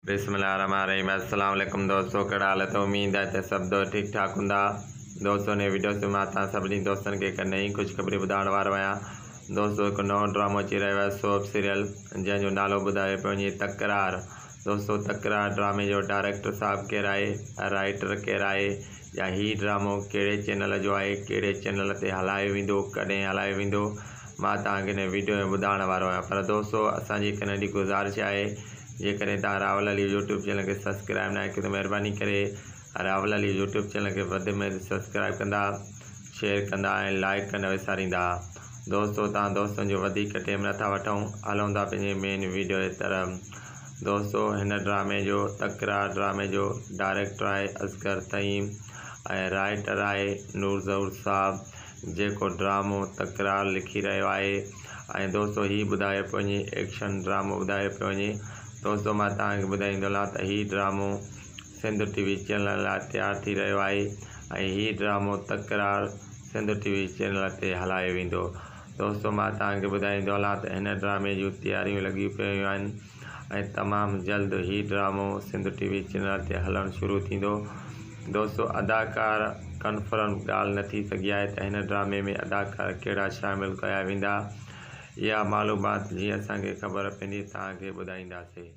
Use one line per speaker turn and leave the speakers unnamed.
बिस्मिल्लाहिर्रहमानिर्रहीम। अस्सलाम वालेकुम दोस्तों, कहिड़ा हाल अथव? उम्मीद आहे त सभु ठीक ठाक हूंदा। दोस्तों ने वीडियो से मां तव्हां सभिनी दोस्तनि खे हिकु नई ख़ुशख़बरी ॿुधाइण वारो आहियां। दोस्तों हिकु नओं ड्रामो अची रहियो आहे, सोप सीरियल, जंहिंजो नालो ॿुधायो पियो वञे तकरार। दोस्तों तकरार ड्रामे जो डायरेक्टर साहब केरु आहे, राइटर केरु आहे, या हीउ ड्रामो कहिड़े चैनल जो आहे, कहिड़े चैनल ते हलायो वेंदो, कॾहिं हलायो वेंदो, मां तव्हांखे हिन वीडियो में ॿुधाइण वारो आहियां। पर दोस्तों असांजी हिकु नंढी गुज़ारिश आहे, जेकॾहिं तव्हां राहुल अली यूट्यूब चैनल खे सब्सक्राइब न कयो त महिरबानी करे राहुल अली यूट्यूब चैनल खे वधि में वधि सब्सक्राइब कंदा, शेयर कंदा ऐं लाइक कंदा विसारींदा। दोस्तों तव्हां दोस्तनि जो वधीक टाइम नथा वठूं, हलूं था पंहिंजे मेन वीडियो जे तरफ़। दोस्तों हिन ड्रामे जो तकरार ड्रामे जो डायरेक्टर आहे असगर तईम ऐं राइटर आहे नूर ज़हूर साहब, जेको ड्रामो तकरार लिखी रहियो आहे। ऐं दोस्तों हीउ ॿुधायो पियो वञे एक्शन ड्रामो ॿुधायो पियो वञे। दोस्तों मां तव्हांखे ॿुधाईंदो हलां त हीउ ड्रामो सिंध टीवी चैनल लाइ तयारु थी रहियो आहे ऐं हीउ ड्रामो तकरार सिंध टीवी चैनल ते हलायो वेंदो। दोस्तों मां तव्हांखे ॿुधाईंदो हलां त हिन ड्रामे जूं तयारियूं लॻी पियूं आहिनि ऐं तमामु जल्द हीउ ड्रामो सिंध टीवी चैनल ते हलणु शुरू थींदो। दोस्तों अदाकार कन्फर्म ॻाल्हि न थी सघी आहे त हिन ड्रामे में अदाकार कहिड़ा शामिलु कया वेंदा। इहा मालूमात जीअं असांखे ख़बर पवंदी तव्हांखे ॿुधाईंदासीं।